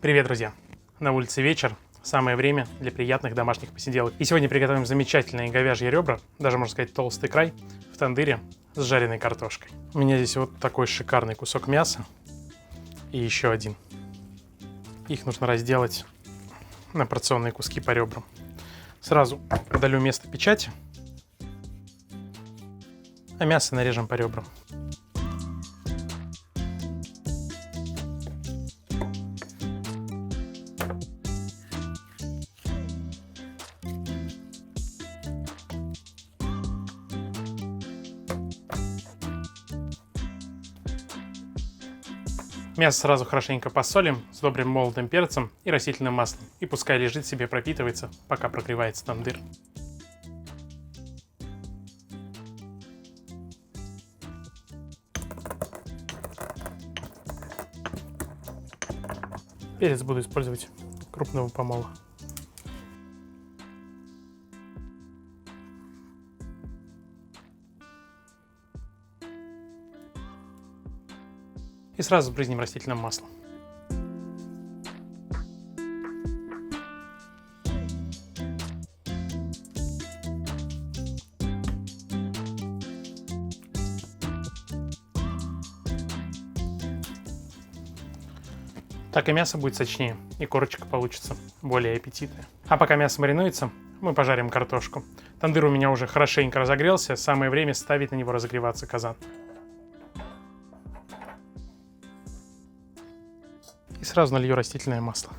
Привет, друзья! На улице вечер, самое время для приятных домашних посиделок. И сегодня приготовим замечательные говяжьи ребра, даже можно сказать толстый край, в тандыре с жареной картошкой. У меня здесь вот такой шикарный кусок мяса и еще один. Их нужно разделать на порционные куски по ребрам. Сразу удалю место печати, а мясо нарежем по ребрам. Мясо сразу хорошенько посолим, сдобрим молотым перцем и растительным маслом. И пускай лежит себе, пропитывается, пока прогревается тандыр. Перец буду использовать крупного помола. И сразу сбрызнем растительным маслом. Так и мясо будет сочнее, и корочка получится более аппетитная. А пока мясо маринуется, мы пожарим картошку. Тандыр у меня уже хорошенько разогрелся, самое время ставить на него разогреваться казан. И сразу налью растительное масло.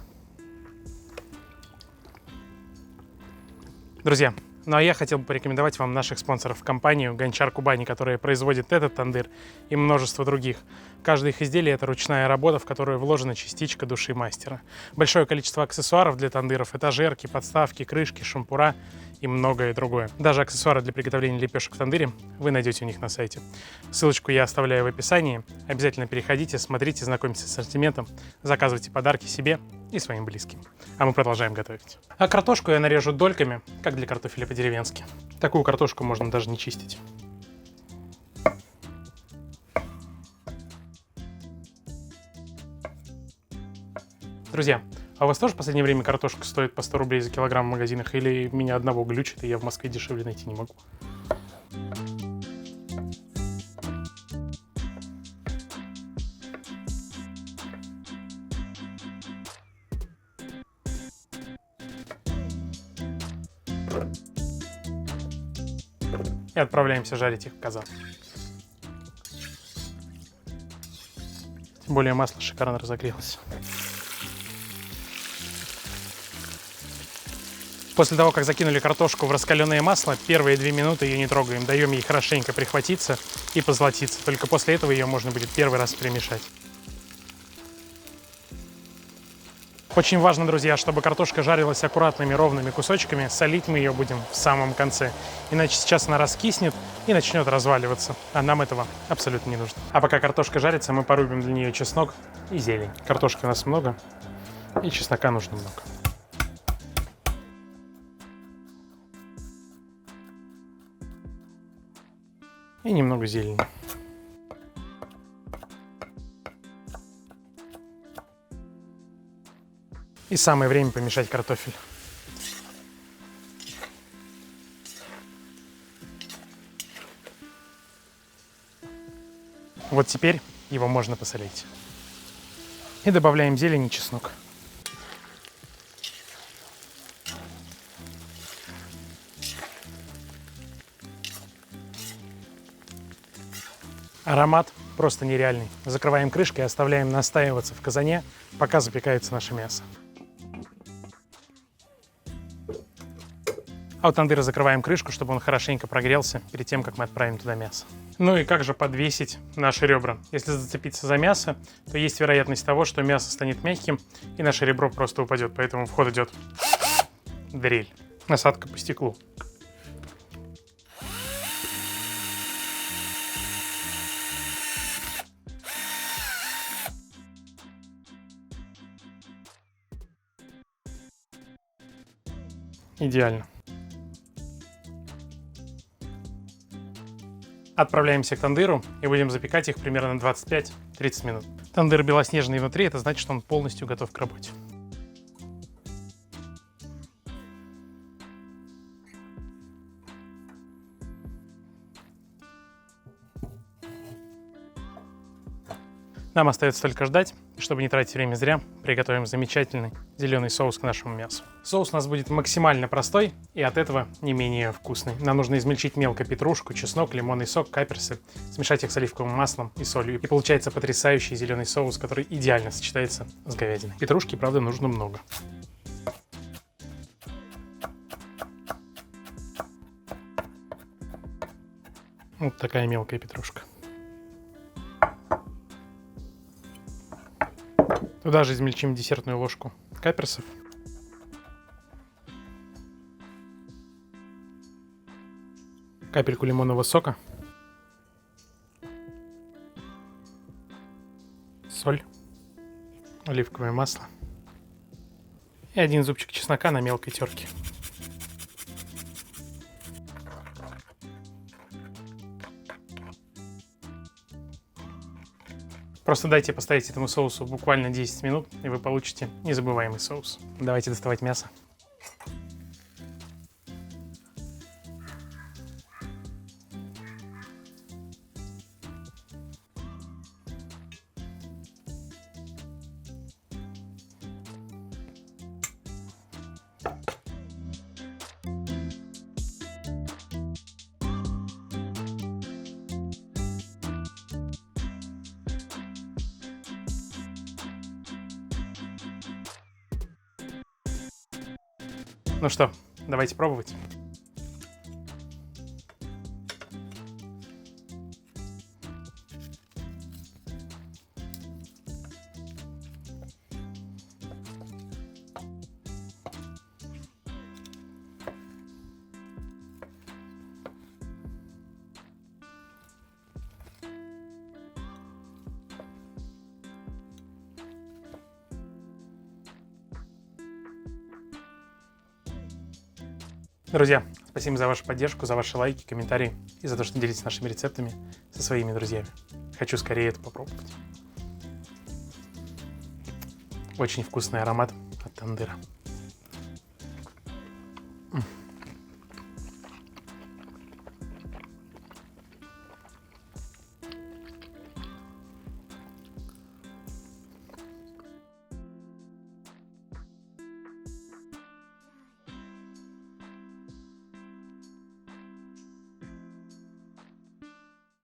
Друзья, ну а я хотел бы порекомендовать вам наших спонсоров, компанию Гончар Кубани, которая производит этот тандыр и множество других. Каждое их изделие – это ручная работа, в которую вложена частичка души мастера. Большое количество аксессуаров для тандыров – этажерки, подставки, крышки, шампура и многое другое. Даже аксессуары для приготовления лепешек в тандыре вы найдете у них на сайте. Ссылочку я оставляю в описании. Обязательно переходите, смотрите, знакомьтесь с ассортиментом, заказывайте подарки себе и своим близким. А мы продолжаем готовить. А картошку я нарежу дольками, как для картофеля по-деревенски. Такую картошку можно даже не чистить. Друзья, а у вас тоже в последнее время картошка стоит по 100 рублей за килограмм в магазинах? Или меня одного глючит, и я в Москве дешевле найти не могу? И отправляемся жарить их в казан. Тем более масло шикарно разогрелось. После того, как закинули картошку в раскаленное масло, первые 2 минуты ее не трогаем, даем ей хорошенько прихватиться и позолотиться. Только после этого ее можно будет первый раз перемешать. Очень важно, друзья, чтобы картошка жарилась аккуратными ровными кусочками. Солить мы ее будем в самом конце. Иначе сейчас она раскиснет и начнет разваливаться. А нам этого абсолютно не нужно. А пока картошка жарится, мы порубим для нее чеснок и зелень. Картошки у нас много, и чеснока нужно много. И немного зелени. И самое время помешать картофель. Вот теперь его можно посолить. И добавляем зелень и чеснок. Аромат просто нереальный. Закрываем крышкой и оставляем настаиваться в казане, пока запекается наше мясо. А у тандыра закрываем крышку, чтобы он хорошенько прогрелся перед тем, как мы отправим туда мясо. Ну и как же подвесить наши ребра? Если зацепиться за мясо, то есть вероятность того, что мясо станет мягким и наше ребро просто упадет. Поэтому в ход идет дрель. Насадка по стеклу. Идеально. Отправляемся к тандыру и будем запекать их примерно 25-30 минут. Тандыр белоснежный внутри, это значит, что он полностью готов к работе. Нам остается только ждать. Чтобы не тратить время зря, приготовим замечательный зеленый соус к нашему мясу. Соус у нас будет максимально простой и от этого не менее вкусный. Нам нужно измельчить мелко петрушку, чеснок, лимонный сок, каперсы, смешать их с оливковым маслом и солью. И получается потрясающий зеленый соус, который идеально сочетается с говядиной. Петрушки, правда, нужно много. Вот такая мелкая петрушка. Туда же измельчим десертную ложку каперсов. Капельку лимонного сока. Соль. Оливковое масло. И 1 зубчик чеснока на мелкой терке. Просто дайте постоять этому соусу буквально 10 минут, и вы получите незабываемый соус. Давайте доставать мясо. Ну что, давайте пробовать. Друзья, спасибо за вашу поддержку, за ваши лайки, комментарии и за то, что делитесь нашими рецептами со своими друзьями. Хочу скорее это попробовать. Очень вкусный аромат от тандыра.